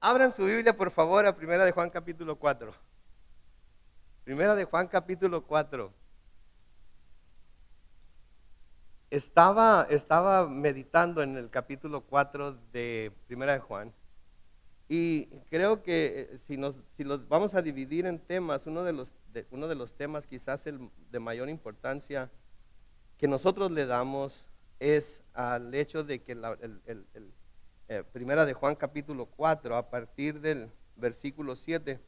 Abran su Biblia, por favor, a Primera de Juan capítulo 4. Primera de Juan capítulo 4. Estaba meditando en el capítulo 4 de Primera de Juan. Y creo que si los vamos a dividir en temas, uno de los temas quizás el de mayor importancia que nosotros le damos es al hecho de que Primera de Juan capítulo 4, a partir del versículo 7,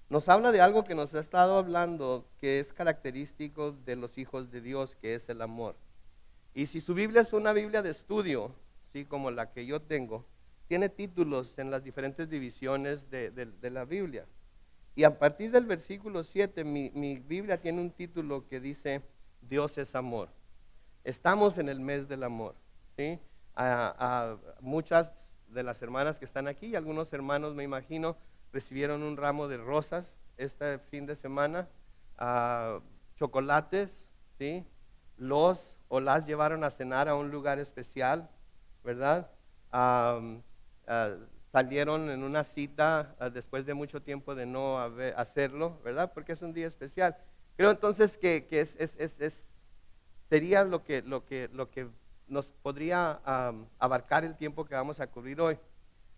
nos habla de algo que nos ha estado hablando, que es característico de los hijos de Dios, que es el amor. Y si su Biblia es una Biblia de estudio, ¿sí?, como la que yo tengo, tiene títulos en las diferentes divisiones de la Biblia. Y a partir del versículo 7, mi Biblia tiene un título que dice, Dios es amor. Estamos en el mes del amor, ¿sí? A muchas de las hermanas que están aquí y algunos hermanos, me imagino, recibieron un ramo de rosas este fin de semana, chocolates, ¿sí? Los o las llevaron a cenar a un lugar especial, ¿verdad? Salieron en una cita después de mucho tiempo de no hacerlo, ¿verdad? Porque es un día especial. Creo entonces que sería lo que nos podría abarcar el tiempo que vamos a cubrir hoy.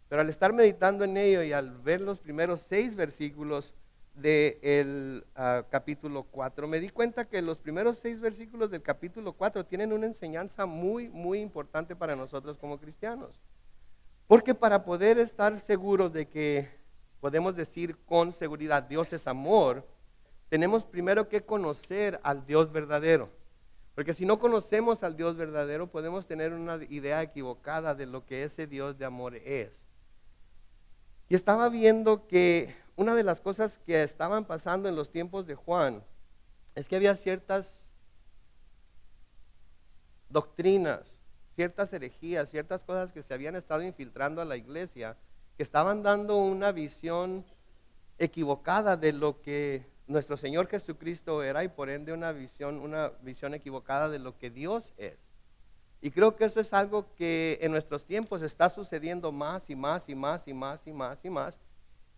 Pero al estar meditando en ello y al ver los primeros 6 versículos del capítulo 4, me di cuenta que los primeros 6 versículos del capítulo 4 tienen una enseñanza muy, muy importante para nosotros como cristianos. Porque para poder estar seguros de que podemos decir con seguridad, Dios es amor, tenemos primero que conocer al Dios verdadero. Porque si no conocemos al Dios verdadero, podemos tener una idea equivocada de lo que ese Dios de amor es. Y estaba viendo que una de las cosas que estaban pasando en los tiempos de Juan es que había ciertas doctrinas, ciertas herejías, ciertas cosas que se habían estado infiltrando a la iglesia, que estaban dando una visión equivocada de lo que nuestro Señor Jesucristo era y por ende una visión equivocada de lo que Dios es. Y creo que eso es algo que en nuestros tiempos está sucediendo más y más y más y más y más y más.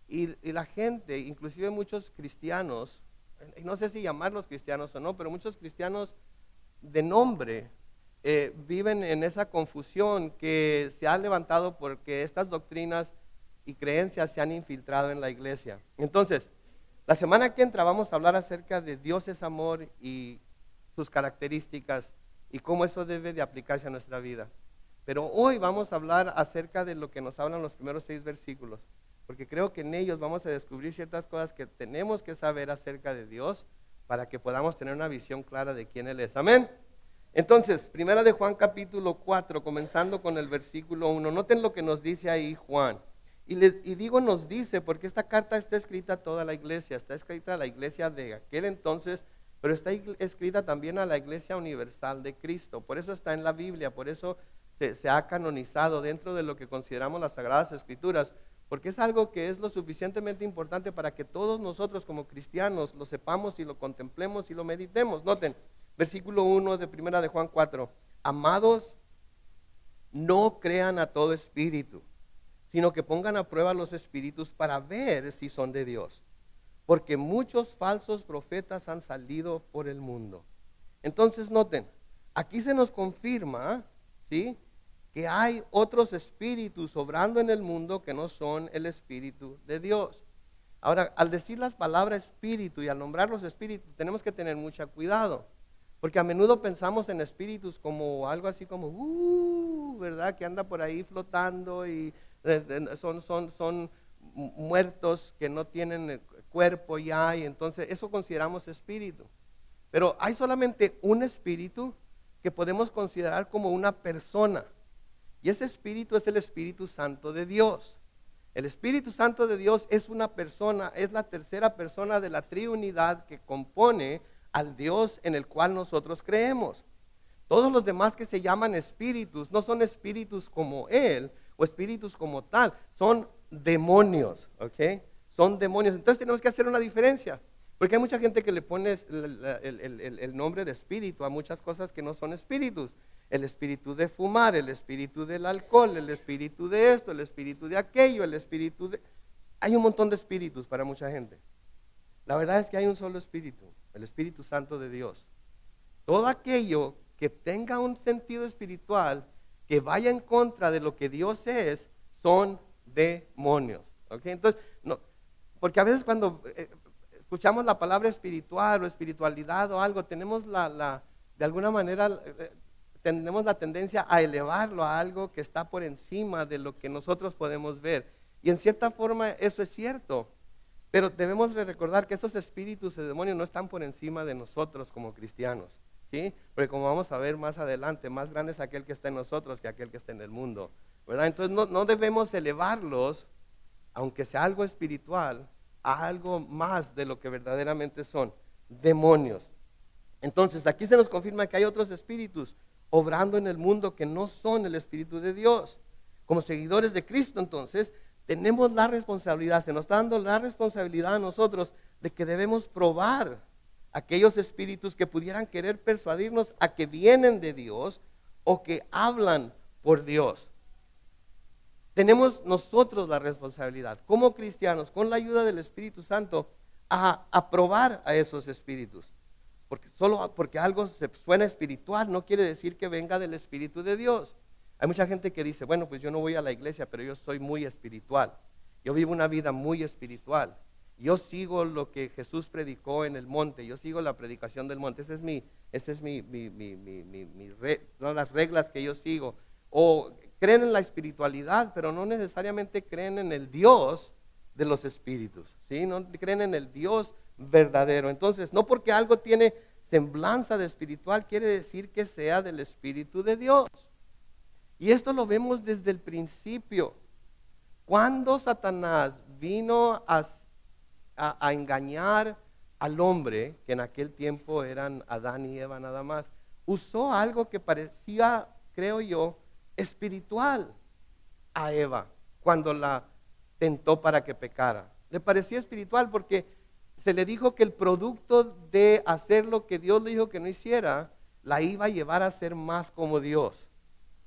Y la gente, inclusive muchos cristianos, no sé si llamarlos cristianos o no, pero muchos cristianos de nombre viven en esa confusión que se ha levantado porque estas doctrinas y creencias se han infiltrado en la iglesia. Entonces, la semana que entra vamos a hablar acerca de Dios es amor y sus características y cómo eso debe de aplicarse a nuestra vida. Pero hoy vamos a hablar acerca de lo que nos hablan los primeros 6 versículos, porque creo que en ellos vamos a descubrir ciertas cosas que tenemos que saber acerca de Dios para que podamos tener una visión clara de quién Él es. Amén. Entonces, Primera de Juan capítulo 4, comenzando con el versículo 1. Noten lo que nos dice ahí Juan. Y digo nos dice porque esta carta está escrita a toda la iglesia, está escrita a la iglesia de aquel entonces, pero está escrita también a la iglesia universal de Cristo. Por eso está en la Biblia, por eso se ha canonizado dentro de lo que consideramos las Sagradas Escrituras, porque es algo que es lo suficientemente importante para que todos nosotros como cristianos lo sepamos y lo contemplemos y lo meditemos. Noten, versículo 1 de Primera de Juan 4. Amados, no crean a todo espíritu, sino que pongan a prueba los espíritus para ver si son de Dios. Porque muchos falsos profetas han salido por el mundo. Entonces noten, aquí se nos confirma, ¿sí?, que hay otros espíritus obrando en el mundo que no son el Espíritu de Dios. Ahora, al decir las palabras espíritu y al nombrar los espíritus, tenemos que tener mucho cuidado. Porque a menudo pensamos en espíritus como algo así como, ¿verdad?, que anda por ahí flotando y son muertos que no tienen cuerpo ya, y entonces eso consideramos espíritu. Pero hay solamente un espíritu que podemos considerar como una persona, y ese espíritu es el Espíritu Santo de Dios. El Espíritu Santo de Dios es una persona, es la tercera persona de la triunidad que compone al Dios en el cual nosotros creemos. Todos los demás que se llaman espíritus no son espíritus como Él o espíritus como tal, son demonios, ¿ok? Son demonios. Entonces tenemos que hacer una diferencia, porque hay mucha gente que le pone el nombre de espíritu a muchas cosas que no son espíritus. el espíritu de fumar, el espíritu del alcohol, el espíritu de esto, el espíritu de aquello, el espíritu de... Hay un montón de espíritus para mucha gente. La verdad es que hay un solo espíritu, el Espíritu Santo de Dios. Todo aquello que tenga un sentido espiritual, que vaya en contra de lo que Dios es, son demonios. ¿Okay? Entonces, no, porque a veces cuando escuchamos la palabra espiritual o espiritualidad o algo, tenemos de alguna manera, tenemos la tendencia a elevarlo a algo que está por encima de lo que nosotros podemos ver. Y en cierta forma eso es cierto. Pero debemos recordar que esos espíritus de demonios no están por encima de nosotros como cristianos, ¿sí? Porque como vamos a ver más adelante, más grande es aquel que está en nosotros que aquel que está en el mundo, ¿verdad? Entonces no debemos elevarlos, aunque sea algo espiritual, a algo más de lo que verdaderamente son, demonios. Entonces aquí se nos confirma que hay otros espíritus obrando en el mundo que no son el Espíritu de Dios. Como seguidores de Cristo, entonces, tenemos la responsabilidad, se nos está dando la responsabilidad a nosotros de que debemos probar aquellos espíritus que pudieran querer persuadirnos a que vienen de Dios o que hablan por Dios. Tenemos nosotros la responsabilidad, como cristianos, con la ayuda del Espíritu Santo, a probar a esos espíritus. Porque solo porque algo se suena espiritual no quiere decir que venga del Espíritu de Dios. Hay mucha gente que dice, bueno, pues yo no voy a la iglesia, pero yo soy muy espiritual. Yo vivo una vida muy espiritual. Yo sigo lo que Jesús predicó en el monte. Yo sigo la predicación del monte. Son las reglas que yo sigo. O creen en la espiritualidad, pero no necesariamente creen en el Dios de los espíritus, ¿sí? No creen en el Dios verdadero. Entonces, no porque algo tiene semblanza de espiritual, quiere decir que sea del Espíritu de Dios. Y esto lo vemos desde el principio. Cuando Satanás vino a engañar al hombre, que en aquel tiempo eran Adán y Eva nada más, usó algo que parecía, creo yo, espiritual a Eva cuando la tentó para que pecara. Le parecía espiritual porque se le dijo que el producto de hacer lo que Dios le dijo que no hiciera, la iba a llevar a ser más como Dios.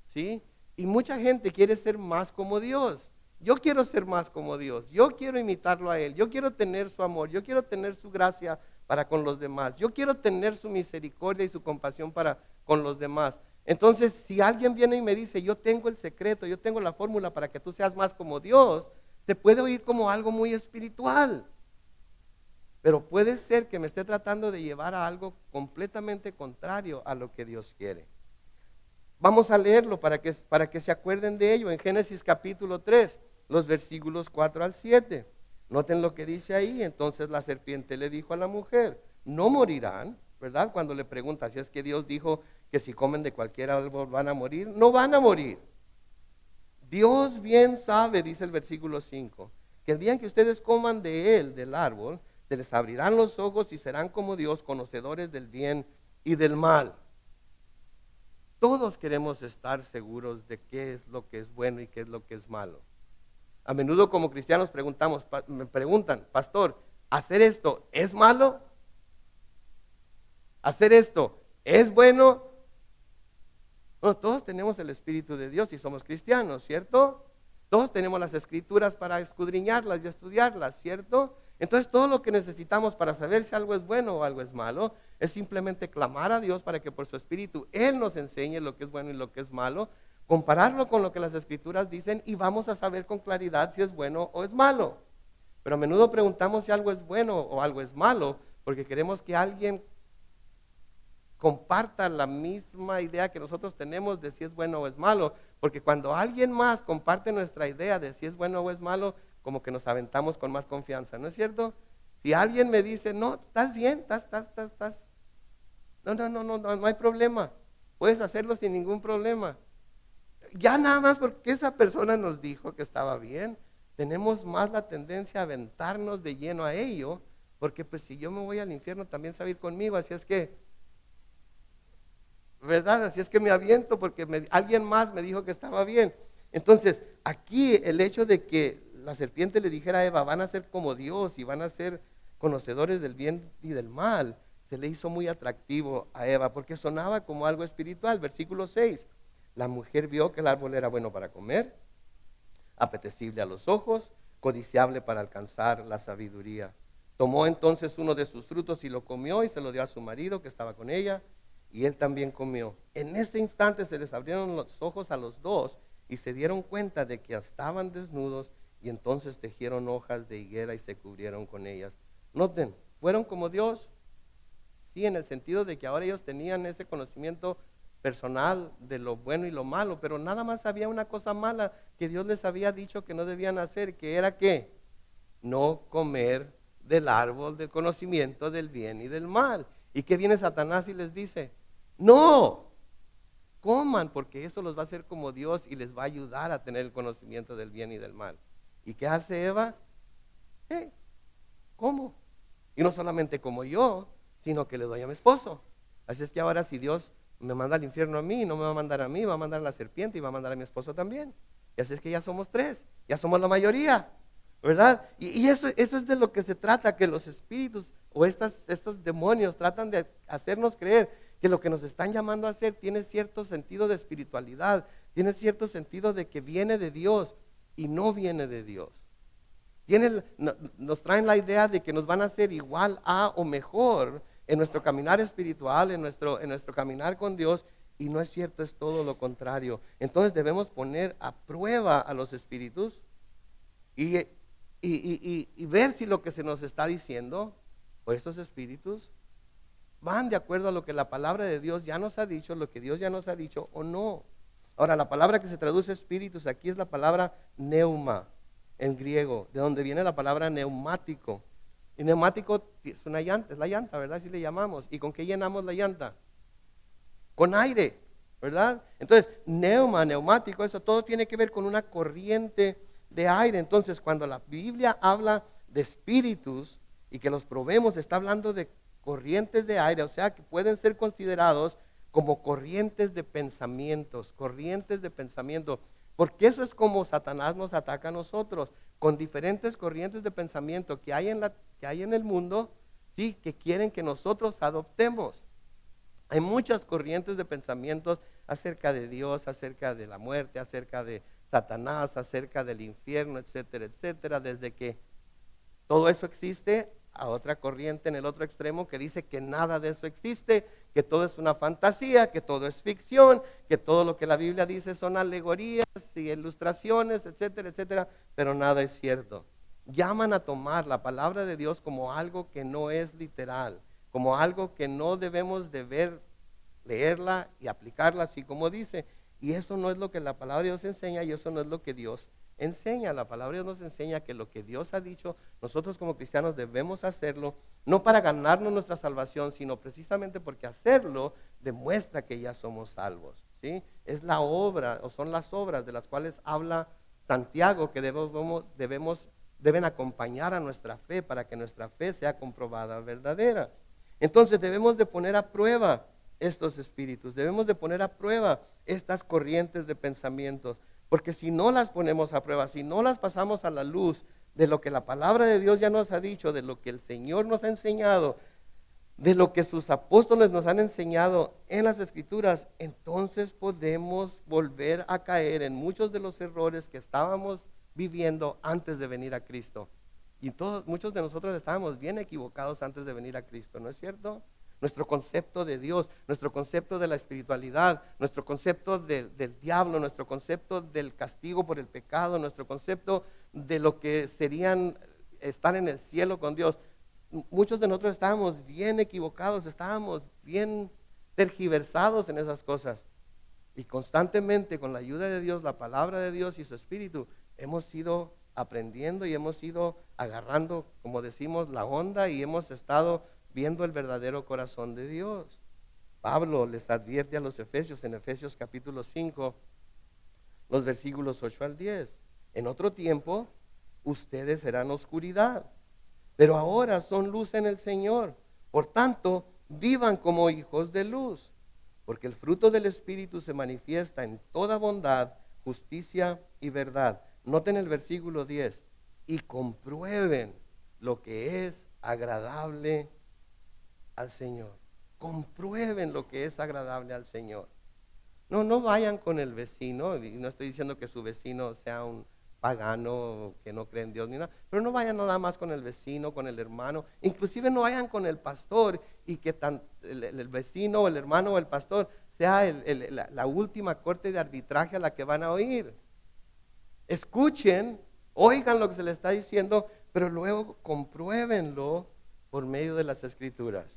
¿Sí? Y mucha gente quiere ser más como Dios. Yo quiero ser más como Dios. Yo quiero imitarlo a Él. Yo quiero tener su amor. Yo quiero tener su gracia para con los demás. Yo quiero tener su misericordia y su compasión para con los demás. Entonces, si alguien viene y me dice, yo tengo el secreto, yo tengo la fórmula para que tú seas más como Dios, se puede oír como algo muy espiritual. Pero puede ser que me esté tratando de llevar a algo completamente contrario a lo que Dios quiere. Vamos a leerlo para que se acuerden de ello en Génesis capítulo 3, los versículos 4 al 7. Noten lo que dice ahí. Entonces la serpiente le dijo a la mujer, no morirán, ¿verdad? Cuando le pregunta si es que Dios dijo que si comen de cualquier árbol van a morir, no van a morir. Dios bien sabe, dice el versículo 5, que el día en que ustedes coman de él, del árbol, se les abrirán los ojos y serán como Dios, conocedores del bien y del mal. Todos queremos estar seguros de qué es lo que es bueno y qué es lo que es malo. A menudo como cristianos me preguntan, pastor, ¿hacer esto es malo? ¿Hacer esto es bueno? Bueno, todos tenemos el Espíritu de Dios y somos cristianos, ¿cierto? Todos tenemos las Escrituras para escudriñarlas y estudiarlas, ¿cierto? Entonces todo lo que necesitamos para saber si algo es bueno o algo es malo es simplemente clamar a Dios para que por su Espíritu Él nos enseñe lo que es bueno y lo que es malo, compararlo con lo que las Escrituras dicen y vamos a saber con claridad si es bueno o es malo. Pero a menudo preguntamos si algo es bueno o algo es malo porque queremos que alguien comparta la misma idea que nosotros tenemos de si es bueno o es malo, porque cuando alguien más comparte nuestra idea de si es bueno o es malo, como que nos aventamos con más confianza, ¿no es cierto? Si alguien me dice, no, estás bien, estás, no hay problema, puedes hacerlo sin ningún problema. Ya nada más porque esa persona nos dijo que estaba bien, tenemos más la tendencia a aventarnos de lleno a ello, porque pues si yo me voy al infierno también se va a ir conmigo, así es que, ¿verdad? Así es que me aviento porque alguien más me dijo que estaba bien. Entonces, aquí el hecho de que la serpiente le dijera a Eva, van a ser como Dios y van a ser conocedores del bien y del mal, se le hizo muy atractivo a Eva porque sonaba como algo espiritual. Versículo 6, la mujer vio que el árbol era bueno para comer, apetecible a los ojos, codiciable para alcanzar la sabiduría. Tomó entonces uno de sus frutos y lo comió y se lo dio a su marido que estaba con ella, y él también comió. En ese instante se les abrieron los ojos a los dos y se dieron cuenta de que estaban desnudos, y entonces tejieron hojas de higuera y se cubrieron con ellas. Noten, fueron como Dios, sí, en el sentido de que ahora ellos tenían ese conocimiento personal de lo bueno y lo malo, pero nada más había una cosa mala que Dios les había dicho que no debían hacer, que era ¿qué? No comer del árbol del conocimiento del bien y del mal. ¿Y qué viene Satanás y les dice? No, coman, porque eso los va a hacer como Dios y les va a ayudar a tener el conocimiento del bien y del mal. ¿Y qué hace Eva? ¿Cómo? Y no solamente como yo, sino que le doy a mi esposo. Así es que ahora si Dios me manda al infierno a mí, no me va a mandar a mí, va a mandar a la serpiente y va a mandar a mi esposo también. Y así es que ya somos tres, ya somos la mayoría, ¿verdad? Y eso es de lo que se trata, que los espíritus o estos demonios tratan de hacernos creer que lo que nos están llamando a hacer tiene cierto sentido de espiritualidad, tiene cierto sentido de que viene de Dios y no viene de Dios. Nos traen la idea de que nos van a hacer igual a o mejor en nuestro caminar espiritual, en nuestro caminar con Dios, y no es cierto, es todo lo contrario. Entonces debemos poner a prueba a los espíritus y ver si lo que se nos está diciendo, o estos espíritus, van de acuerdo a lo que la palabra de Dios ya nos ha dicho, lo que Dios ya nos ha dicho o no. Ahora, la palabra que se traduce espíritus aquí es la palabra neuma, en griego, de donde viene la palabra neumático. Y neumático es una llanta, es la llanta, ¿verdad? Así le llamamos. ¿Y con qué llenamos la llanta? Con aire, ¿verdad? Entonces, neumático, eso todo tiene que ver con una corriente de aire. Entonces, cuando la Biblia habla de espíritus y que los probemos, está hablando de corrientes de aire, o sea, que pueden ser considerados como corrientes de pensamientos, porque eso es como Satanás nos ataca a nosotros, con diferentes corrientes de pensamiento que hay en el mundo, sí, que quieren que nosotros adoptemos. Hay muchas corrientes de pensamientos acerca de Dios, acerca de la muerte, acerca de Satanás, acerca del infierno, etcétera, etcétera, desde que todo eso existe, a otra corriente en el otro extremo que dice que nada de eso existe, que todo es una fantasía, que todo es ficción, que todo lo que la Biblia dice son alegorías y ilustraciones, etcétera, etcétera, pero nada es cierto. Llaman a tomar la palabra de Dios como algo que no es literal, como algo que no debemos de ver, leerla y aplicarla así como dice. Y eso no es lo que la palabra de Dios enseña, y eso no es lo que Dios enseña. La palabra de Dios nos enseña que lo que Dios ha dicho, nosotros como cristianos debemos hacerlo, no para ganarnos nuestra salvación, sino precisamente porque hacerlo demuestra que ya somos salvos, ¿sí? Es la obra, o son las obras de las cuales habla Santiago, que deben acompañar a nuestra fe para que nuestra fe sea comprobada verdadera. Entonces debemos de poner a prueba estos espíritus, debemos de poner a prueba estas corrientes de pensamientos, porque si no las ponemos a prueba, si no las pasamos a la luz de lo que la palabra de Dios ya nos ha dicho, de lo que el Señor nos ha enseñado, de lo que sus apóstoles nos han enseñado en las Escrituras, entonces podemos volver a caer en muchos de los errores que estábamos viviendo antes de venir a Cristo. Y muchos de nosotros estábamos bien equivocados antes de venir a Cristo, ¿no es cierto? Nuestro concepto de Dios, nuestro concepto de la espiritualidad, nuestro concepto del diablo, nuestro concepto del castigo por el pecado, nuestro concepto de lo que serían estar en el cielo con Dios. Muchos de nosotros estábamos bien equivocados, estábamos bien tergiversados en esas cosas. Y constantemente, con la ayuda de Dios, la palabra de Dios y su Espíritu, hemos ido aprendiendo y hemos ido agarrando, como decimos, la onda, y hemos estado viendo el verdadero corazón de Dios. Pablo les advierte a los efesios en Efesios capítulo 5, los versículos 8 al 10. En otro tiempo, ustedes eran oscuridad, pero ahora son luz en el Señor. Por tanto, vivan como hijos de luz, porque el fruto del Espíritu se manifiesta en toda bondad, justicia y verdad. Noten el versículo 10, y comprueben lo que es agradable al Señor. Comprueben lo que es agradable al Señor. No vayan con el vecino, y no estoy diciendo que su vecino sea un pagano que no cree en Dios ni nada, pero no vayan nada más con el vecino, con el hermano, inclusive no vayan con el pastor y que el vecino o el hermano o el pastor sea la última corte de arbitraje a la que van a oír. Escuchen, oigan lo que se les está diciendo, pero luego compruébenlo por medio de las Escrituras.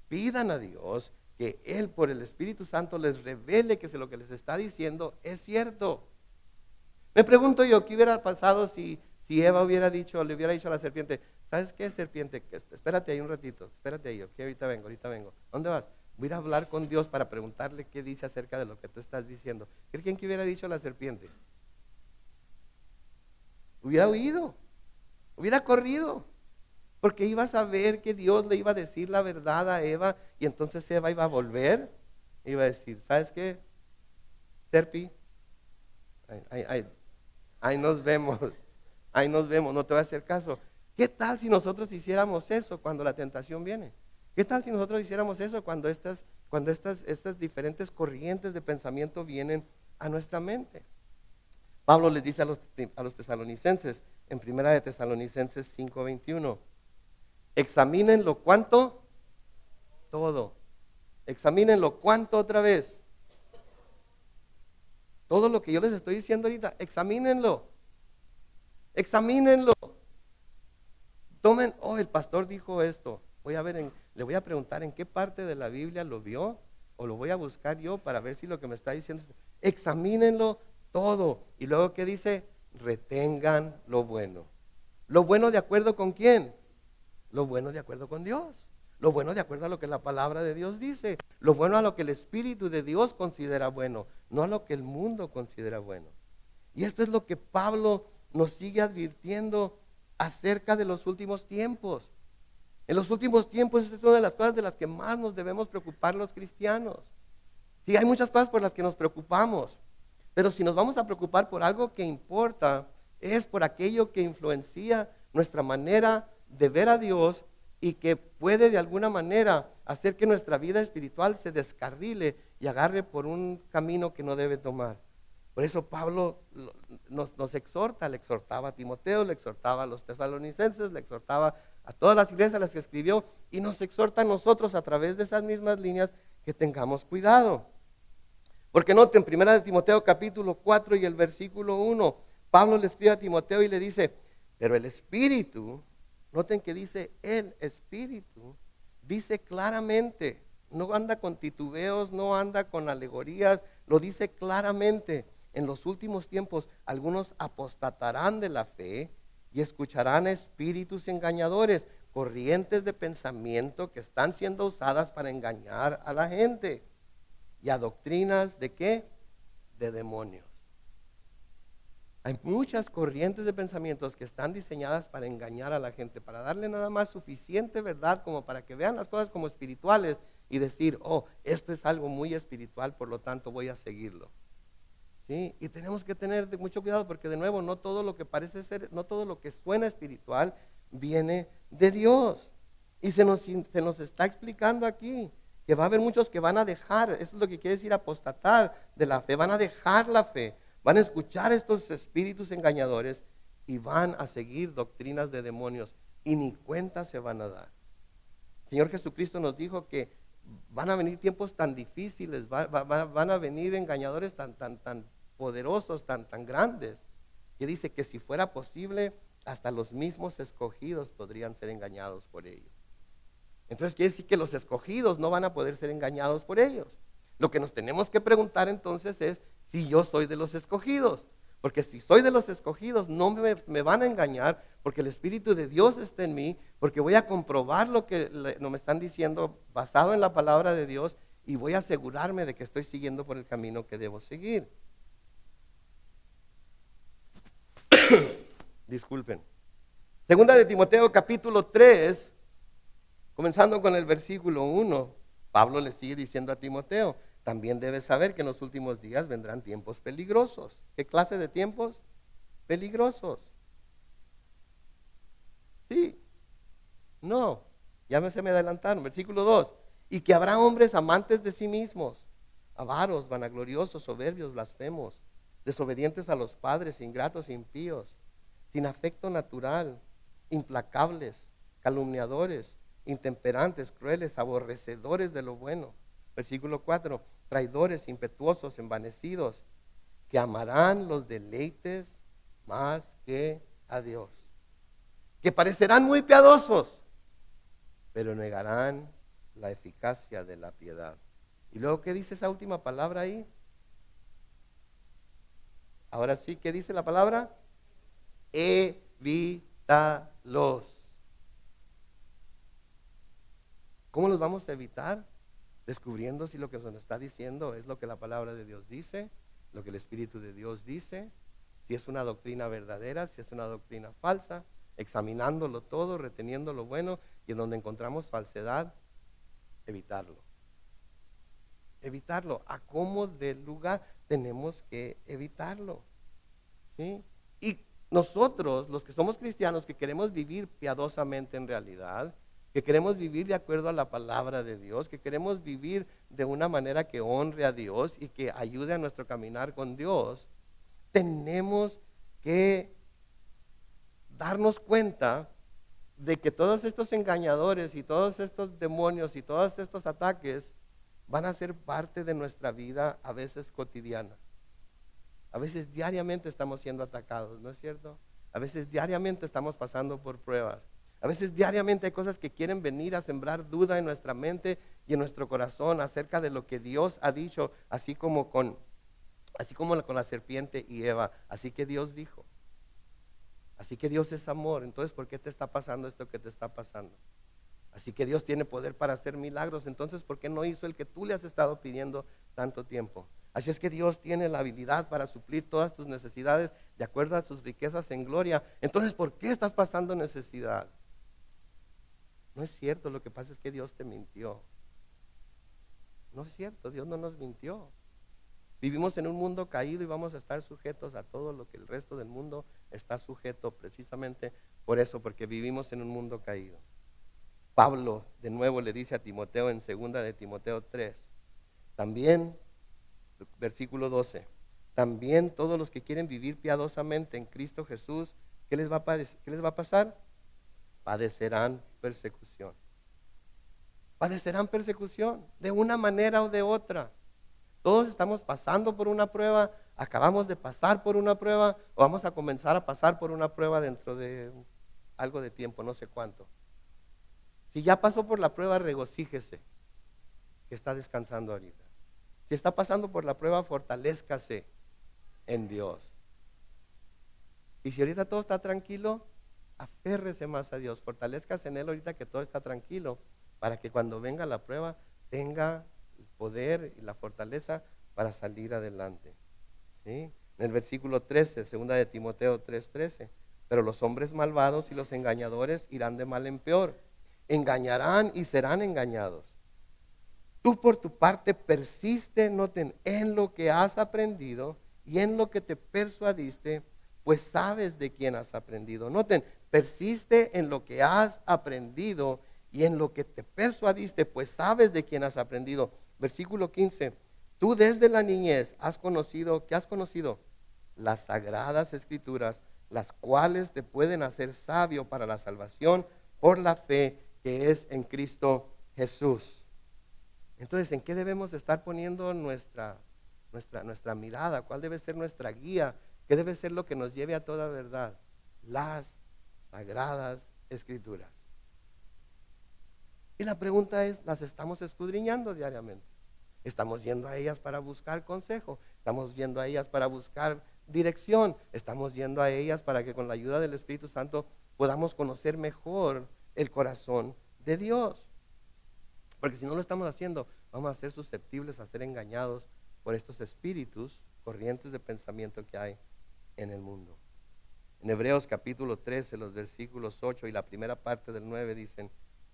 Pidan a Dios que Él por el Espíritu Santo les revele que lo que les está diciendo es cierto. Me pregunto yo, ¿qué hubiera pasado si Eva le hubiera dicho a la serpiente, ¿sabes qué, serpiente? Espérate ahí un ratito, espérate ahí, que ahorita vengo. ¿Dónde vas? Voy a ir a hablar con Dios para preguntarle qué dice acerca de lo que tú estás diciendo. ¿Creen que hubiera dicho la serpiente? Hubiera huido, hubiera corrido, porque iba a saber que Dios le iba a decir la verdad a Eva, y entonces Eva iba a volver, iba a decir, ¿sabes qué? Serpi, ahí nos vemos, no te voy a hacer caso. ¿Qué tal si nosotros hiciéramos eso cuando la tentación viene? ¿Qué tal si nosotros hiciéramos eso cuando estas diferentes corrientes de pensamiento vienen a nuestra mente? Pablo les dice a los tesalonicenses, en 1 de Tesalonicenses 5:21, examínenlo, ¿cuánto? Todo. Examínenlo, ¿cuánto otra vez? Todo lo que yo les estoy diciendo ahorita, examínenlo. Tomen, el pastor dijo esto. Le voy a preguntar en qué parte de la Biblia lo vio, o lo voy a buscar yo para ver si lo que me está diciendo. Examínenlo todo. Y luego, ¿qué dice? Retengan lo bueno. ¿Lo bueno de acuerdo con quién? Lo bueno de acuerdo con Dios. Lo bueno de acuerdo a lo que la palabra de Dios dice. Lo bueno a lo que el Espíritu de Dios considera bueno, no a lo que el mundo considera bueno. Y esto es lo que Pablo nos sigue advirtiendo acerca de los últimos tiempos. En los últimos tiempos, esta es una de las cosas de las que más nos debemos preocupar los cristianos. Sí, hay muchas cosas por las que nos preocupamos, pero si nos vamos a preocupar por algo que importa, es por aquello que influencia nuestra manera de ver a Dios y que puede de alguna manera hacer que nuestra vida espiritual se descarrile y agarre por un camino que no debe tomar. Por eso Pablo nos exhorta, le exhortaba a Timoteo, le exhortaba a los tesalonicenses, le exhortaba a todas las iglesias a las que escribió, y nos exhorta a nosotros a través de esas mismas líneas que tengamos cuidado. Porque noten, en 1 de Timoteo capítulo 4 y el versículo 1, Pablo le escribe a Timoteo y le dice, pero el Espíritu, noten que dice el Espíritu, dice claramente, no anda con titubeos, no anda con alegorías, lo dice claramente. En los últimos tiempos algunos apostatarán de la fe y escucharán espíritus engañadores, corrientes de pensamiento que están siendo usadas para engañar a la gente, y a doctrinas ¿de qué? De demonios. Hay muchas corrientes de pensamientos que están diseñadas para engañar a la gente, para darle nada más suficiente verdad como para que vean las cosas como espirituales y decir, esto es algo muy espiritual, por lo tanto voy a seguirlo. ¿Sí? Y tenemos que tener mucho cuidado porque de nuevo no todo lo que parece ser, no todo lo que suena espiritual viene de Dios. Y se nos está explicando aquí que va a haber muchos que van a dejar, eso es lo que quiere decir apostatar de la fe, van a dejar la fe, van a escuchar estos espíritus engañadores y van a seguir doctrinas de demonios y ni cuenta se van a dar. El Señor Jesucristo nos dijo que van a venir tiempos tan difíciles, van a venir engañadores tan poderosos, tan grandes, que dice que si fuera posible, hasta los mismos escogidos podrían ser engañados por ellos. Entonces quiere decir que los escogidos no van a poder ser engañados por ellos. Lo que nos tenemos que preguntar entonces es si yo soy de los escogidos. Porque si soy de los escogidos no me van a engañar, porque el Espíritu de Dios está en mí, porque voy a comprobar lo que no me están diciendo basado en la palabra de Dios y voy a asegurarme de que estoy siguiendo por el camino que debo seguir. Disculpen. Segunda de Timoteo capítulo 3, comenzando con el versículo 1, Pablo le sigue diciendo a Timoteo, también debes saber que en los últimos días vendrán tiempos peligrosos. ¿Qué clase de tiempos? Peligrosos. Sí. No. se me adelantaron, versículo 2. Y que habrá hombres amantes de sí mismos, avaros, vanagloriosos, soberbios, blasfemos, desobedientes a los padres, ingratos, impíos, sin afecto natural, implacables, calumniadores, intemperantes, crueles, aborrecedores de lo bueno. Versículo 4, traidores, impetuosos, envanecidos, que amarán los deleites más que a Dios, que parecerán muy piadosos, pero negarán la eficacia de la piedad. Y luego, ¿qué dice esa última palabra ahí? Ahora sí, ¿qué dice la palabra? Evítalos. ¿Cómo los vamos a evitar? Descubriendo si lo que nos está diciendo es lo que la palabra de Dios dice, lo que el Espíritu de Dios dice, si es una doctrina verdadera, si es una doctrina falsa, examinándolo todo, reteniendo lo bueno, y en donde encontramos falsedad, evitarlo. Evitarlo. A como de lugar tenemos que evitarlo. ¿Sí? Y nosotros, los que somos cristianos, que queremos vivir piadosamente en realidad, que queremos vivir de acuerdo a la palabra de Dios, que queremos vivir de una manera que honre a Dios y que ayude a nuestro caminar con Dios, tenemos que darnos cuenta de que todos estos engañadores y todos estos demonios y todos estos ataques van a ser parte de nuestra vida, a veces cotidiana. A veces diariamente estamos siendo atacados, ¿no es cierto? A veces diariamente estamos pasando por pruebas. A veces diariamente hay cosas que quieren venir a sembrar duda en nuestra mente y en nuestro corazón acerca de lo que Dios ha dicho, así como con la serpiente y Eva. Así que Dios dijo. Así que Dios es amor. Entonces, ¿por qué te está pasando esto que te está pasando? Así que Dios tiene poder para hacer milagros. Entonces, ¿por qué no hizo el que tú le has estado pidiendo tanto tiempo? Así es que Dios tiene la habilidad para suplir todas tus necesidades de acuerdo a sus riquezas en gloria. Entonces, ¿por qué estás pasando necesidad? No es cierto, lo que pasa es que Dios te mintió. No es cierto, Dios no nos mintió. Vivimos en un mundo caído y vamos a estar sujetos a todo lo que el resto del mundo está sujeto, precisamente por eso, porque vivimos en un mundo caído. Pablo de nuevo le dice a Timoteo en 2 de Timoteo 3, también, versículo 12, también todos los que quieren vivir piadosamente en Cristo Jesús, ¿qué les va a pasar? Padecerán persecución. Padecerán persecución de una manera o de otra. Todos estamos pasando por una prueba, acabamos de pasar por una prueba o vamos a comenzar a pasar por una prueba dentro de algo de tiempo, no sé cuánto. Si ya pasó por la prueba, regocíjese que está descansando ahorita. Si está pasando por la prueba, fortalézcase en Dios. Y si ahorita todo está tranquilo, aférrese más a Dios, fortalézcase en Él ahorita que todo está tranquilo, para que cuando venga la prueba tenga el poder y la fortaleza para salir adelante. ¿Sí? En el versículo 13, 2 de Timoteo 3:13, pero los hombres malvados y los engañadores irán de mal en peor, engañarán y serán engañados. Tú por tu parte persiste, noten, en lo que has aprendido y en lo que te persuadiste, pues sabes de quién has aprendido. Noten, persiste en lo que has aprendido y en lo que te persuadiste, pues sabes de quién has aprendido. Versículo 15, tú desde la niñez has conocido, ¿qué has conocido? Las sagradas escrituras, las cuales te pueden hacer sabio para la salvación por la fe que es en Cristo Jesús. Entonces, ¿en qué debemos estar poniendo nuestra mirada? ¿Cuál debe ser nuestra guía? ¿Qué debe ser lo que nos lleve a toda verdad? Las sagradas escrituras. Y la pregunta es, ¿las estamos escudriñando diariamente? ¿Estamos yendo a ellas para buscar consejo? ¿Estamos yendo a ellas para buscar dirección? ¿Estamos yendo a ellas para que con la ayuda del Espíritu Santo podamos conocer mejor el corazón de Dios? Porque si no lo estamos haciendo, vamos a ser susceptibles a ser engañados por estos espíritus, corrientes de pensamiento que hay en el mundo. En Hebreos capítulo 13, los versículos 8 y la primera parte del 9 dicen,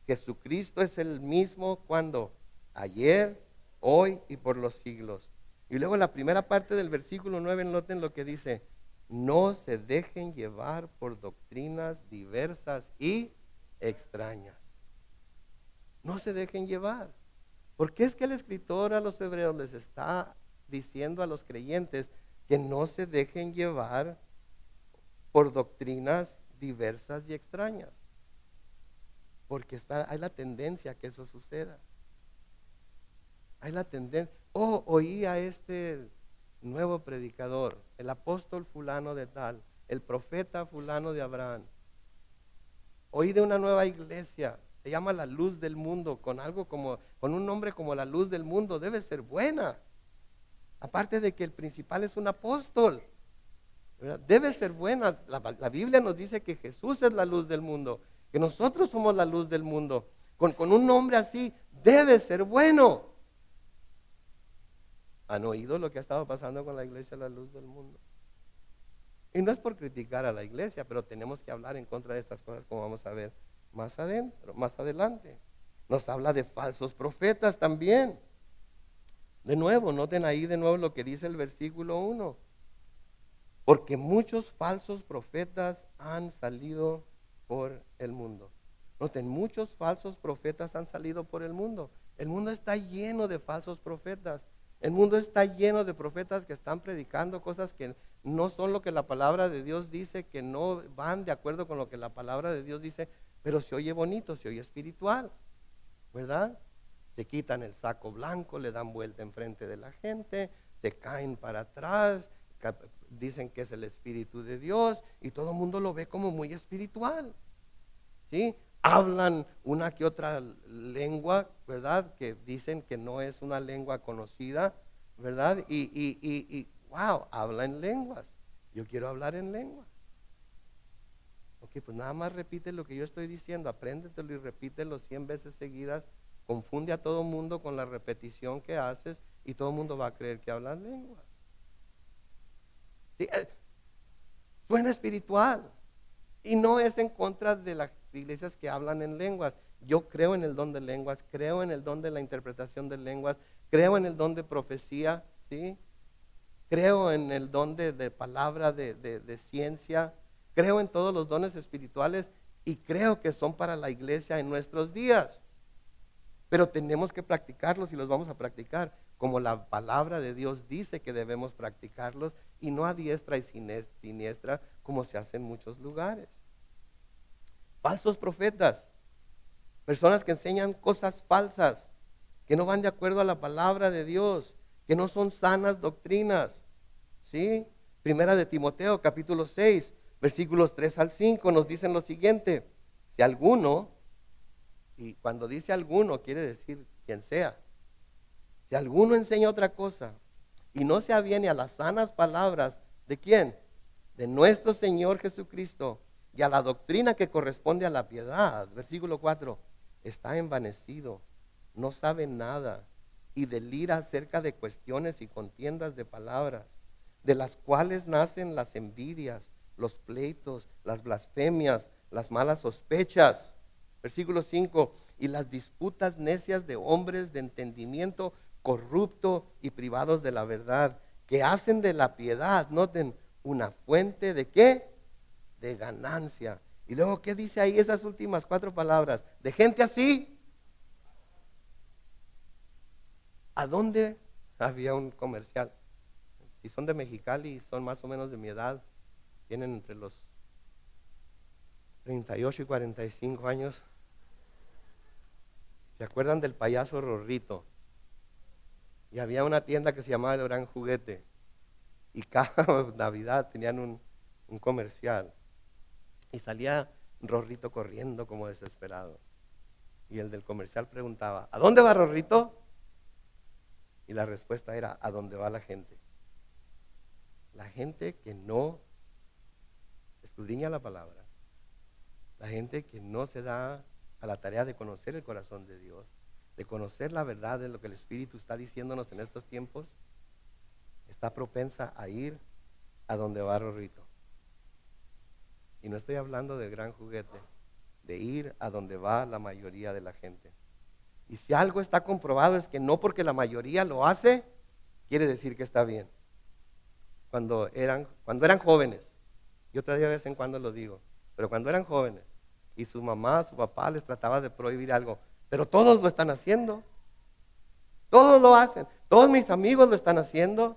Jesucristo es el mismo cuando, ayer, hoy y por los siglos. Y luego la primera parte del versículo 9, noten lo que dice, no se dejen llevar por doctrinas diversas y extrañas. No se dejen llevar. ¿Por qué es que el escritor a los hebreos les está diciendo a los creyentes que no se dejen llevar por doctrinas diversas y extrañas? Porque hay la tendencia a que eso suceda. Hay la tendencia. Oh, oí a este nuevo predicador, el apóstol fulano de tal, el profeta fulano de Abraham. Oí de una nueva iglesia, se llama la luz del mundo, con un nombre como la luz del mundo, debe ser buena. Aparte de que el principal es un apóstol, ¿verdad? Debe ser buena. La Biblia nos dice que Jesús es la luz del mundo, que nosotros somos la luz del mundo. Con un nombre así, debe ser bueno. ¿Han oído lo que ha estado pasando con la iglesia La Luz del Mundo? Y no es por criticar a la iglesia, pero tenemos que hablar en contra de estas cosas, como vamos a ver más adelante. Nos habla de falsos profetas también. De nuevo, noten ahí de nuevo lo que dice el versículo 1. Porque muchos falsos profetas han salido por el mundo. Noten, muchos falsos profetas han salido por el mundo. El mundo está lleno de falsos profetas. El mundo está lleno de profetas que están predicando cosas que no son lo que la palabra de Dios dice, que no van de acuerdo con lo que la palabra de Dios dice, pero se oye bonito, se oye espiritual, ¿verdad? Se quitan el saco blanco, le dan vuelta enfrente de la gente, se caen para atrás, dicen que es el Espíritu de Dios y todo el mundo lo ve como muy espiritual, ¿sí? Hablan una que otra lengua, ¿verdad? Que dicen que no es una lengua conocida, ¿verdad? Wow, habla en lenguas. Yo quiero hablar en lenguas. Ok, pues nada más repite lo que yo estoy diciendo, apréndetelo y repítelo 100 veces seguidas. Confunde a todo mundo con la repetición que haces y todo el mundo va a creer que hablas lenguas. Sí, suena espiritual. Y no es en contra de las iglesias que hablan en lenguas. Yo creo en el don de lenguas, creo en el don de la interpretación de lenguas, creo en el don de profecía, ¿sí? Creo en el don de palabra, de ciencia, creo en todos los dones espirituales y creo que son para la iglesia en nuestros días. Pero tenemos que practicarlos y los vamos a practicar como la palabra de Dios dice que debemos practicarlos y no a diestra y siniestra como se hace en muchos lugares. Falsos profetas, personas que enseñan cosas falsas, que no van de acuerdo a la palabra de Dios, que no son sanas doctrinas, ¿sí? Primera de Timoteo, capítulo 6, versículos 3 al 5, nos dicen lo siguiente: si alguno, y cuando dice alguno quiere decir quien sea, si alguno enseña otra cosa y no se aviene a las sanas palabras, ¿de quién? De nuestro Señor Jesucristo y a la doctrina que corresponde a la piedad, versículo 4, está envanecido, no sabe nada y delira acerca de cuestiones y contiendas de palabras, de las cuales nacen las envidias, los pleitos, las blasfemias, las malas sospechas. Versículo 5, y las disputas necias de hombres de entendimiento corrupto y privados de la verdad, que hacen de la piedad, noten, una fuente de ¿qué? De ganancia. Y luego, ¿qué dice ahí esas últimas 4 palabras? De gente así. ¿A dónde? Había un comercial. Si son de Mexicali, son más o menos de mi edad, tienen entre los 38 y 45 años. ¿Se acuerdan del payaso Rorrito? Y había una tienda que se llamaba El Gran Juguete. Y cada Navidad tenían un comercial. Y salía Rorrito corriendo como desesperado. Y el del comercial preguntaba, ¿a dónde va Rorrito? Y la respuesta era, ¿a dónde va la gente? La gente que no escudriña la palabra. La gente que no se da a la tarea de conocer el corazón de Dios, de conocer la verdad de lo que el Espíritu está diciéndonos en estos tiempos, está propensa a ir a donde va Rorrito. Y no estoy hablando del Gran Juguete, de ir a donde va la mayoría de la gente. Y si algo está comprobado es que no porque la mayoría lo hace, quiere decir que está bien. Cuando eran jóvenes, yo todavía de vez en cuando lo digo, pero cuando eran jóvenes y su mamá, su papá les trataba de prohibir algo, Pero todos lo están haciendo. Todos lo hacen. Todos mis amigos lo están haciendo.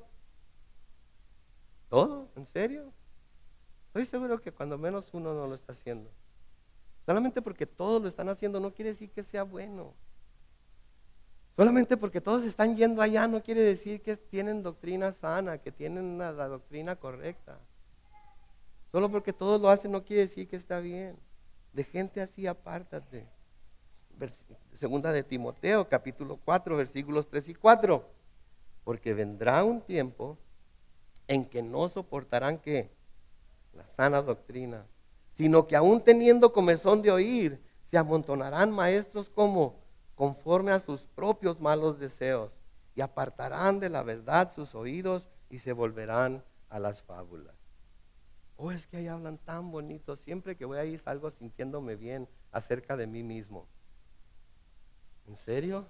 ¿Todos? ¿En serio? Estoy seguro que cuando menos uno no lo está haciendo. Solamente porque todos lo están haciendo no quiere decir que sea bueno. Solamente porque todos están yendo allá no quiere decir que tienen doctrina sana, que tienen la doctrina correcta. Solo porque todos lo hacen no quiere decir que está bien. De gente así apártate. Segunda de Timoteo, capítulo 4, versículos 3 y 4. Porque vendrá un tiempo en que no soportarán que la sana doctrina, sino que aún teniendo comezón de oír, se amontonarán maestros como conforme a sus propios malos deseos, y apartarán de la verdad sus oídos y se volverán a las fábulas. Oh, es que ahí hablan tan bonito. Siempre que voy ahí salgo sintiéndome bien acerca de mí mismo. ¿En serio?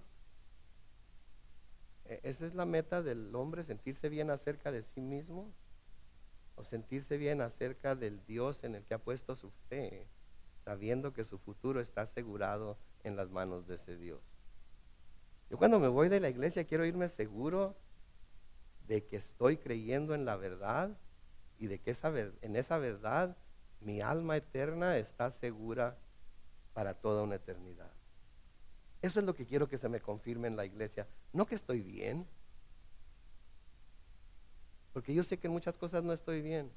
¿Esa es la meta del hombre, sentirse bien acerca de sí mismo? ¿O sentirse bien acerca del Dios en el que ha puesto su fe, sabiendo que su futuro está asegurado en las manos de ese Dios? Yo cuando me voy de la iglesia quiero irme seguro de que estoy creyendo en la verdad y de que en esa verdad mi alma eterna está segura para toda una eternidad. Eso es lo que quiero que se me confirme en la iglesia. No que estoy bien, porque yo sé que en muchas cosas no estoy bien.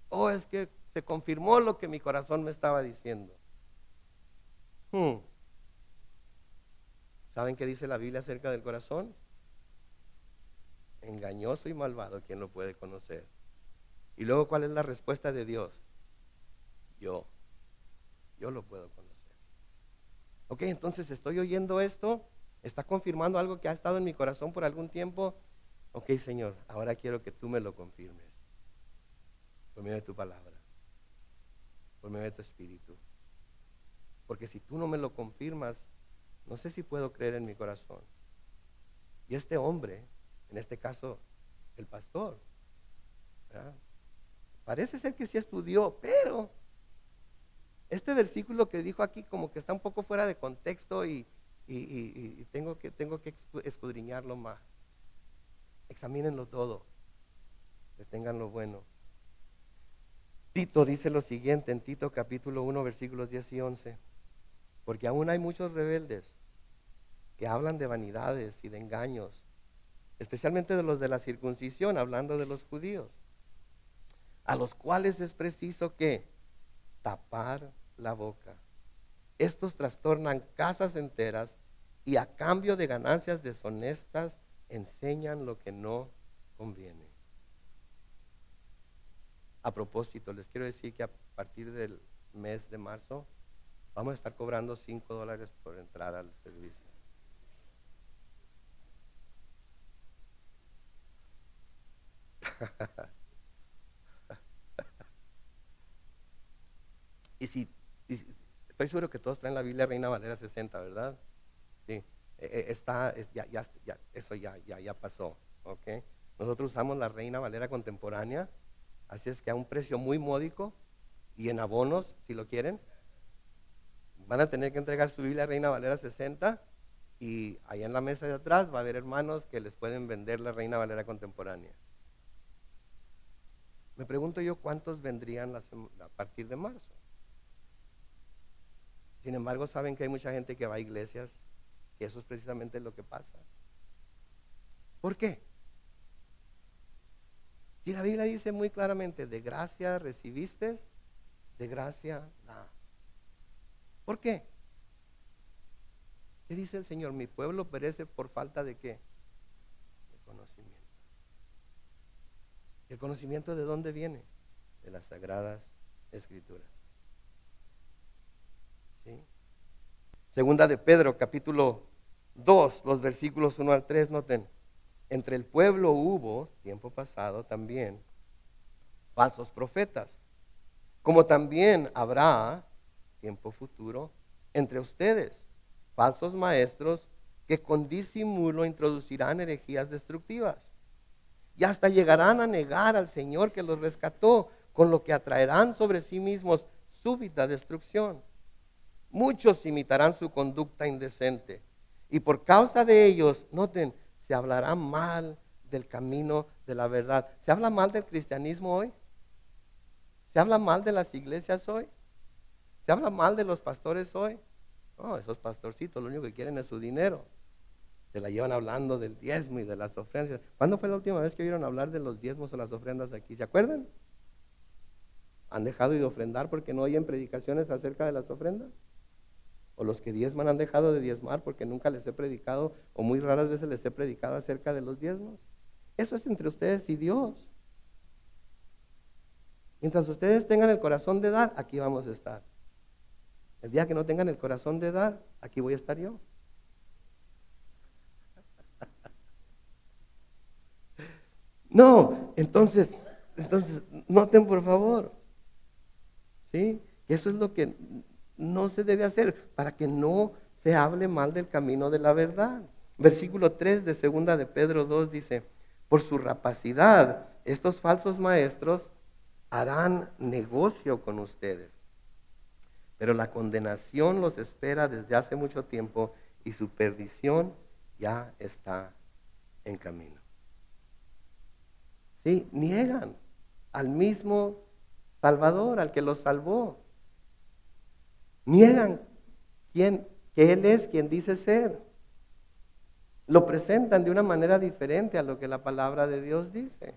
Oh, es que se confirmó lo que mi corazón me estaba diciendo. ¿Saben qué dice la Biblia acerca del corazón? Engañoso y malvado, ¿quién lo puede conocer? Y luego, ¿cuál es la respuesta de Dios? Yo lo puedo conocer. Ok, entonces estoy oyendo esto, está confirmando algo que ha estado en mi corazón por algún tiempo. Ok, Señor, ahora quiero que tú me lo confirmes por medio de tu palabra, por medio de tu espíritu. Porque si tú no me lo confirmas, no sé si puedo creer en mi corazón. Y este hombre, en este caso, el pastor, ¿verdad? Parece ser que sí estudió, pero este versículo que dijo aquí como que está un poco fuera de contexto y tengo que escudriñarlo más. Examínenlo todo, detengan lo bueno. Tito dice lo siguiente en Tito capítulo 1 versículos 10 y 11. Porque aún hay muchos rebeldes que hablan de vanidades y de engaños, especialmente de los de la circuncisión, hablando de los judíos, a los cuales es preciso que tapar la boca. Estos trastornan casas enteras y a cambio de ganancias deshonestas enseñan lo que no conviene. A propósito, les quiero decir que a partir del mes de marzo vamos a estar cobrando $5 por entrar al servicio. Estoy seguro que todos traen la Biblia Reina Valera 60, ¿verdad? Sí. Eso ya pasó, ¿ok? Nosotros usamos la Reina Valera contemporánea, así es que a un precio muy módico y en abonos, si lo quieren, van a tener que entregar su Biblia Reina Valera 60 y allá en la mesa de atrás va a haber hermanos que les pueden vender la Reina Valera contemporánea. Me pregunto yo cuántos vendrían a partir de marzo. Sin embargo, saben que hay mucha gente que va a iglesias, que eso es precisamente lo que pasa. ¿Por qué? Si la Biblia dice muy claramente, de gracia recibiste, de gracia da. ¿Por qué? ¿Qué dice el Señor? Mi pueblo perece por falta de ¿qué? De conocimiento. ¿Y el conocimiento de dónde viene? De las Sagradas Escrituras. ¿Sí? Segunda de Pedro, capítulo 2, los versículos 1 al 3, noten. Entre el pueblo hubo, tiempo pasado también, falsos profetas, como también habrá, tiempo futuro, entre ustedes, falsos maestros que con disimulo introducirán herejías destructivas y hasta llegarán a negar al Señor que los rescató, con lo que atraerán sobre sí mismos súbita destrucción. muchos imitarán su conducta indecente. Y por causa de ellos, noten, se hablará mal del camino de la verdad. ¿Se habla mal del cristianismo hoy? ¿Se habla mal de las iglesias hoy? ¿Se habla mal de los pastores hoy? No, esos pastorcitos lo único que quieren es su dinero. Se la llevan hablando del diezmo y de las ofrendas. ¿Cuándo fue la última vez que oyeron hablar de los diezmos o las ofrendas aquí? ¿Se acuerdan? ¿Han dejado de ofrendar porque no oyen predicaciones acerca de las ofrendas? ¿O los que diezman han dejado de diezmar porque nunca les he predicado o muy raras veces les he predicado acerca de los diezmos? Eso es entre ustedes y Dios. Mientras ustedes tengan el corazón de dar, aquí vamos a estar. El día que no tengan el corazón de dar, aquí voy a estar yo. No, entonces, noten por favor, ¿sí? Que eso es lo que no se debe hacer para que no se hable mal del camino de la verdad. Versículo 3 de 2 de Pedro 2 dice, por su rapacidad, estos falsos maestros harán negocio con ustedes, pero la condenación los espera desde hace mucho tiempo y su perdición ya está en camino. ¿Sí? Niegan al mismo Salvador, al que los salvó. Niegan que Él es quien dice ser. Lo presentan de una manera diferente a lo que la palabra de Dios dice.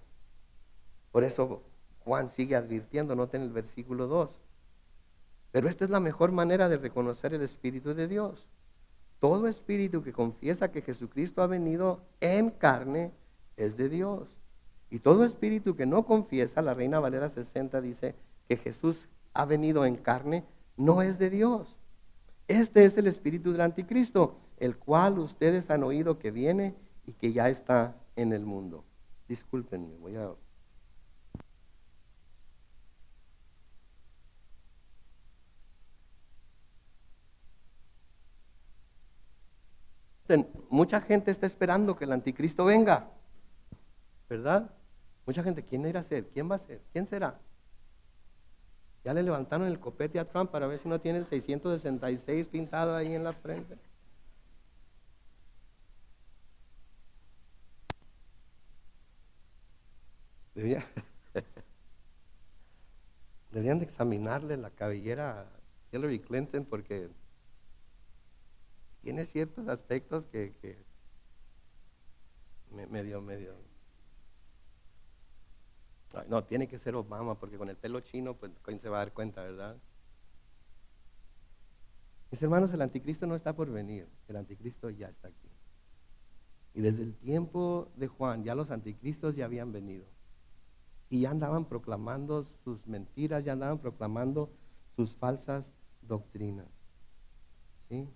Por eso Juan sigue advirtiendo, noten el versículo 2. Pero esta es la mejor manera de reconocer el Espíritu de Dios. Todo espíritu que confiesa que Jesucristo ha venido en carne es de Dios. Y todo espíritu que no confiesa, la Reina Valera 60 dice que Jesús ha venido en carne, no es de Dios. Este es el espíritu del anticristo, el cual ustedes han oído que viene y que ya está en el mundo. Discúlpenme, voy a... Mucha gente está esperando que el anticristo venga, ¿verdad? Mucha gente, ¿quién irá a ser? ¿Quién va a ser? ¿Quién será? Ya le levantaron el copete a Trump para ver si no tiene el 666 pintado ahí en la frente. Deberían de examinarle la cabellera a Hillary Clinton porque tiene ciertos aspectos que medio. Ay, no, tiene que ser Obama porque con el pelo chino, pues ¿quién se va a dar cuenta, verdad? Mis hermanos, el anticristo no está por venir, el anticristo ya está aquí. Y desde el tiempo de Juan, ya los anticristos ya habían venido. Y ya andaban proclamando sus mentiras, ya andaban proclamando sus falsas doctrinas. ¿Sí?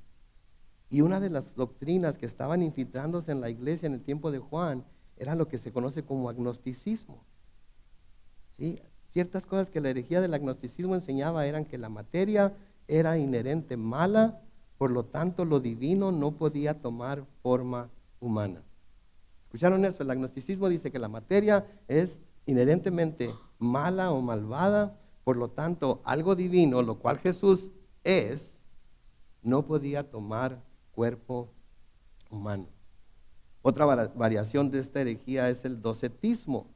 Y una de las doctrinas que estaban infiltrándose en la iglesia en el tiempo de Juan era lo que se conoce como agnosticismo. ¿Sí? Ciertas cosas que la herejía del agnosticismo enseñaba eran que la materia era inherente mala, por lo tanto lo divino no podía tomar forma humana. ¿Escucharon eso? El agnosticismo dice que la materia es inherentemente mala o malvada, por lo tanto algo divino, lo cual Jesús es, no podía tomar cuerpo humano. Otra variación de esta herejía es el docetismo.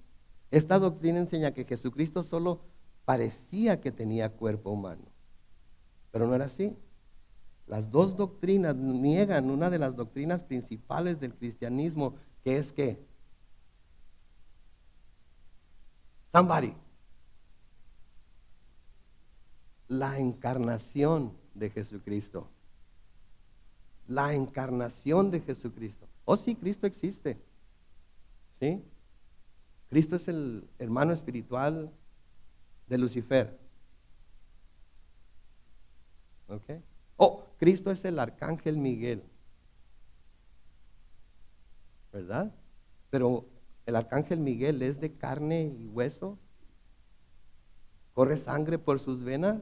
Esta doctrina enseña que Jesucristo solo parecía que tenía cuerpo humano, pero no era así. Las dos doctrinas niegan una de las doctrinas principales del cristianismo, que es que la encarnación de Jesucristo. La encarnación de Jesucristo. Oh, sí, Cristo existe. ¿Sí? Cristo es el hermano espiritual de Lucifer. ¿Ok? Oh, Cristo es el arcángel Miguel. ¿Verdad? Pero el arcángel Miguel es de carne y hueso. Corre sangre por sus venas.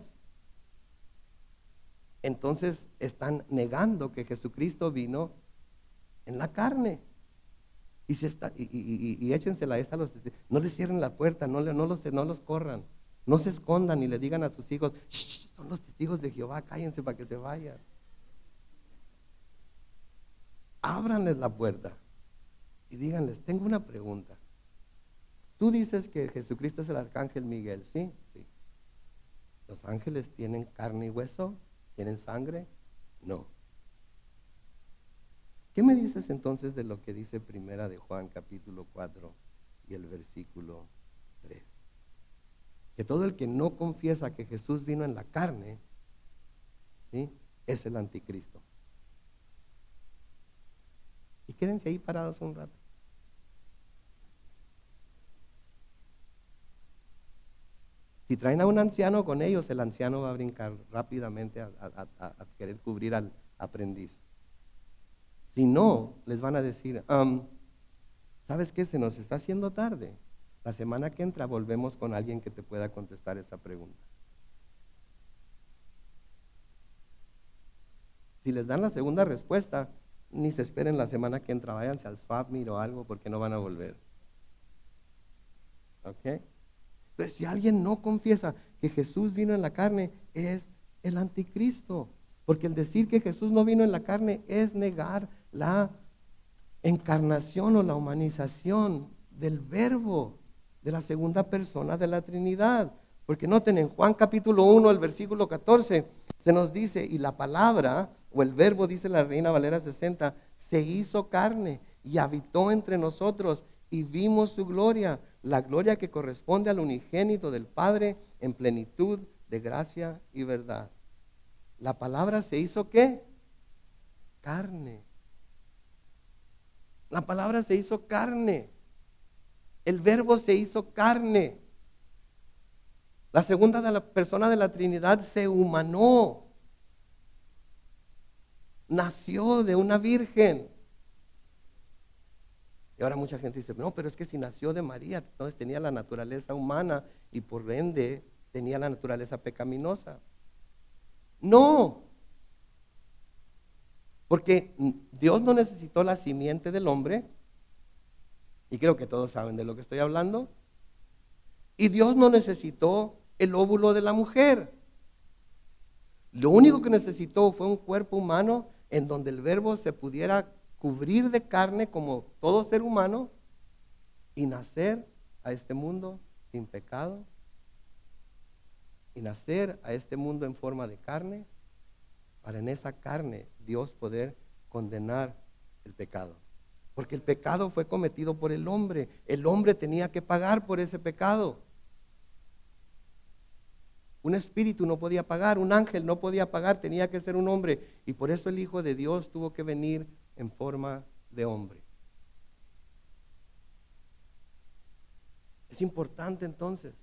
Entonces están negando que Jesucristo vino en la carne. Y échensela esta a los, no les cierren la puerta, no los corran, no se escondan y le digan a sus hijos, shh, Son los testigos de Jehová, cállense para que se vayan. Ábranles la puerta y díganles, tengo una pregunta. Tú dices que Jesucristo es el arcángel Miguel, ¿sí? Sí. ¿Los ángeles tienen carne y hueso? ¿Tienen sangre? No. ¿Qué me dices entonces de lo que dice Primera de Juan capítulo 4 y el versículo 3? Que todo el que no confiesa que Jesús vino en la carne, ¿sí?, es el anticristo. Y quédense ahí parados un rato. Si traen a un anciano con ellos, el anciano va a brincar rápidamente a querer cubrir al aprendiz. Si no, les van a decir, ¿sabes qué? Se nos está haciendo tarde. La semana que entra volvemos con alguien que te pueda contestar esa pregunta. Si les dan la segunda respuesta, ni se esperen la semana que entra, váyanse al swap meet o algo porque no van a volver. ¿Ok? Entonces, si alguien no confiesa que Jesús vino en la carne, es el anticristo. Porque el decir que Jesús no vino en la carne es negar la encarnación o la humanización del verbo de la segunda persona de la Trinidad. Porque noten, en Juan capítulo 1, el versículo 14, se nos dice, y la palabra, o el verbo, dice la Reina Valera 60, se hizo carne y habitó entre nosotros y vimos su gloria, la gloria que corresponde al unigénito del Padre en plenitud de gracia y verdad. La palabra se hizo ¿qué? Carne. La palabra se hizo carne. El verbo se hizo carne. La segunda de la persona de la Trinidad se humanó. Nació de una virgen. Y ahora mucha gente dice, no, pero es que si nació de María, entonces tenía la naturaleza humana y por ende tenía la naturaleza pecaminosa. No, porque Dios no necesitó la simiente del hombre, y creo que todos saben de lo que estoy hablando, y Dios no necesitó el óvulo de la mujer. Lo único que necesitó fue un cuerpo humano en donde el verbo se pudiera cubrir de carne como todo ser humano y nacer a este mundo sin pecado y nacer a este mundo en forma de carne para en esa carne Dios poder condenar el pecado. Porque el pecado fue cometido por el hombre tenía que pagar por ese pecado. Un espíritu no podía pagar, un ángel no podía pagar, tenía que ser un hombre. Y por eso el Hijo de Dios tuvo que venir en forma de hombre. Es importante entonces.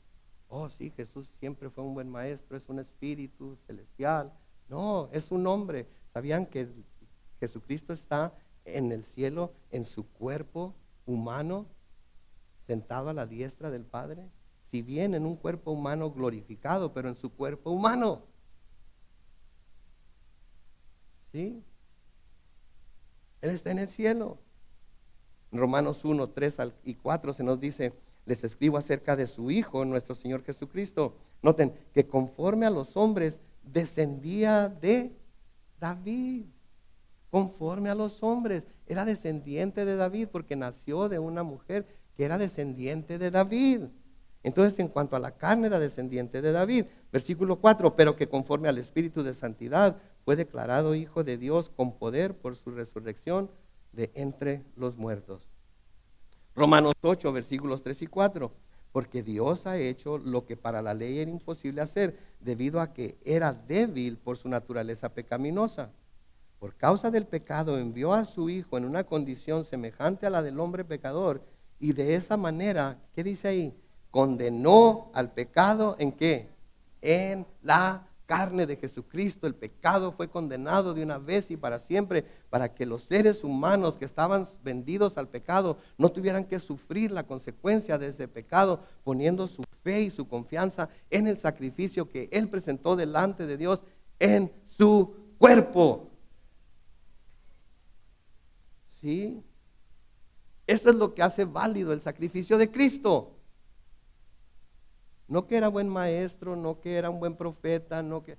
Oh, sí, Jesús siempre fue un buen maestro, es un espíritu celestial. No, es un hombre. ¿Sabían que Jesucristo está en el cielo, en su cuerpo humano, sentado a la diestra del Padre? Si bien en un cuerpo humano glorificado, pero en su cuerpo humano. ¿Sí? Él está en el cielo. En Romanos 1, 3 y 4 se nos dice, les escribo acerca de su Hijo, nuestro Señor Jesucristo. Noten que conforme a los hombres descendía de David. Conforme a los hombres, era descendiente de David porque nació de una mujer que era descendiente de David. Entonces, en cuanto a la carne, era descendiente de David. Versículo 4, pero que conforme al Espíritu de Santidad fue declarado Hijo de Dios con poder por su resurrección de entre los muertos. Romanos 8, versículos 3 y 4, porque Dios ha hecho lo que para la ley era imposible hacer, debido a que era débil por su naturaleza pecaminosa. Por causa del pecado envió a su Hijo en una condición semejante a la del hombre pecador, y de esa manera, ¿qué dice ahí? Condenó al pecado, ¿en qué? En la carne de Jesucristo. El pecado fue condenado de una vez y para siempre, para que los seres humanos que estaban vendidos al pecado no tuvieran que sufrir la consecuencia de ese pecado, poniendo su fe y su confianza en el sacrificio que Él presentó delante de Dios en su cuerpo. ¿Sí? Eso es lo que hace válido el sacrificio de Cristo. No que era buen maestro, no que era un buen profeta, no, que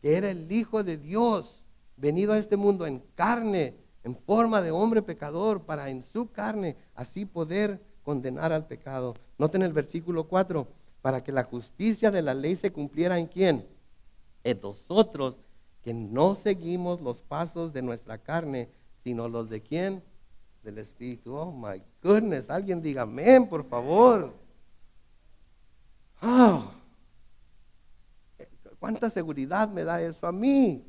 era el Hijo de Dios, venido a este mundo en carne, en forma de hombre pecador, para en su carne así poder condenar al pecado. Noten el versículo 4, para que la justicia de la ley se cumpliera en quién, en nosotros, que no seguimos los pasos de nuestra carne, sino los de quién, del Espíritu. Oh my goodness, alguien diga amén, por favor. Ah, ¿cuánta seguridad me da eso a mí?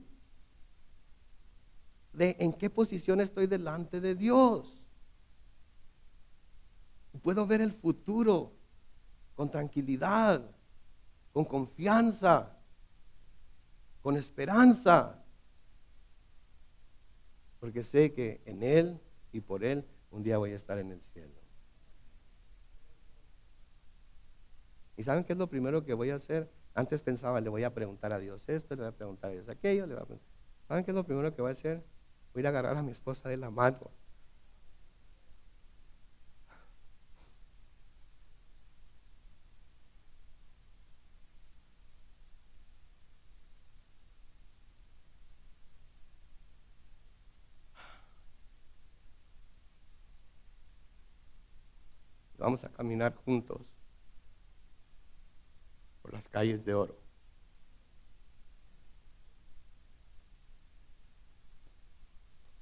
De en qué posición estoy delante de Dios. Puedo ver el futuro con tranquilidad, con confianza, con esperanza, porque sé que en Él y por Él un día voy a estar en el cielo. ¿Y saben qué es lo primero que voy a hacer? Antes pensaba, le voy a preguntar a Dios esto, le voy a preguntar a Dios aquello, le voy a preguntar. ¿Saben qué es lo primero que voy a hacer? Voy a ir a agarrar a mi esposa de la mano. Vamos a caminar juntos por las calles de oro.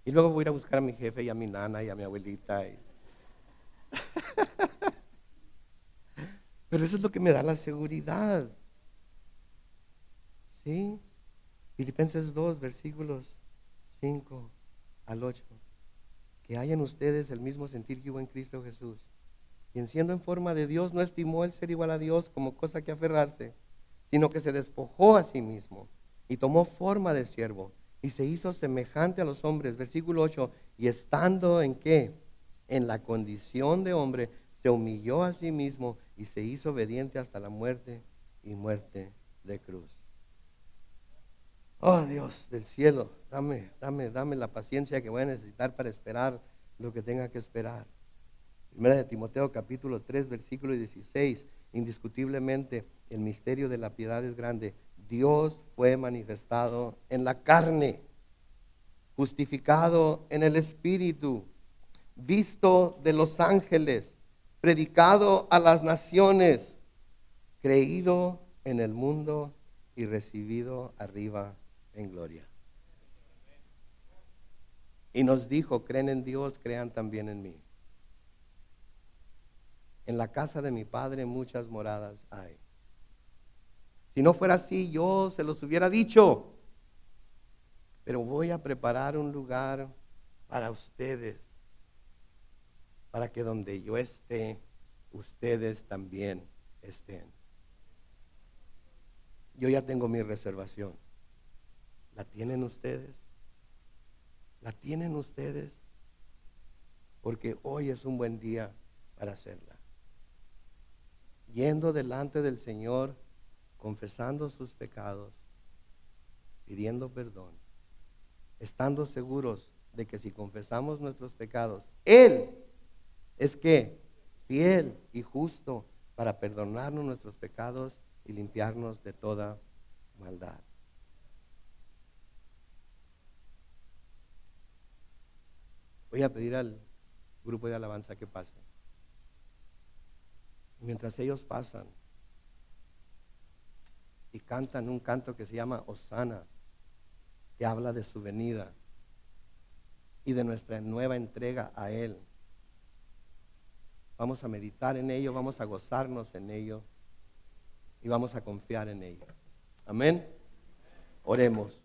Y luego voy a ir a buscar a mi jefe y a mi nana y a mi abuelita. Pero eso es lo que me da la seguridad. ¿Sí? Filipenses 2, versículos 5 al 8. Que haya en ustedes el mismo sentir que hubo en Cristo Jesús, quien siendo en forma de Dios no estimó el ser igual a Dios como cosa que aferrarse, sino que se despojó a sí mismo y tomó forma de siervo y se hizo semejante a los hombres. Versículo 8, y estando en qué, en la condición de hombre, se humilló a sí mismo y se hizo obediente hasta la muerte y muerte de cruz. Oh Dios del cielo, dame la paciencia que voy a necesitar para esperar lo que tenga que esperar. Primera de Timoteo capítulo 3 versículo 16, indiscutiblemente el misterio de la piedad es grande. Dios fue manifestado en la carne, justificado en el Espíritu, visto de los ángeles, predicado a las naciones, creído en el mundo y recibido arriba en gloria. Y nos dijo, creen en Dios, crean también en mí. En la casa de mi Padre muchas moradas hay. Si no fuera así, yo se los hubiera dicho. Pero voy a preparar un lugar para ustedes, para que donde yo esté, ustedes también estén. Yo ya tengo mi reservación. ¿La tienen ustedes? ¿La tienen ustedes? Porque hoy es un buen día para hacerla. Yendo delante del Señor, confesando sus pecados, pidiendo perdón, estando seguros de que si confesamos nuestros pecados, Él es que fiel y justo para perdonarnos nuestros pecados y limpiarnos de toda maldad. Voy a pedir al grupo de alabanza que pase. Mientras ellos pasan y cantan un canto que se llama Hosana, que habla de su venida y de nuestra nueva entrega a Él. Vamos a meditar en ello, vamos a gozarnos en ello y vamos a confiar en ello. Amén. Oremos.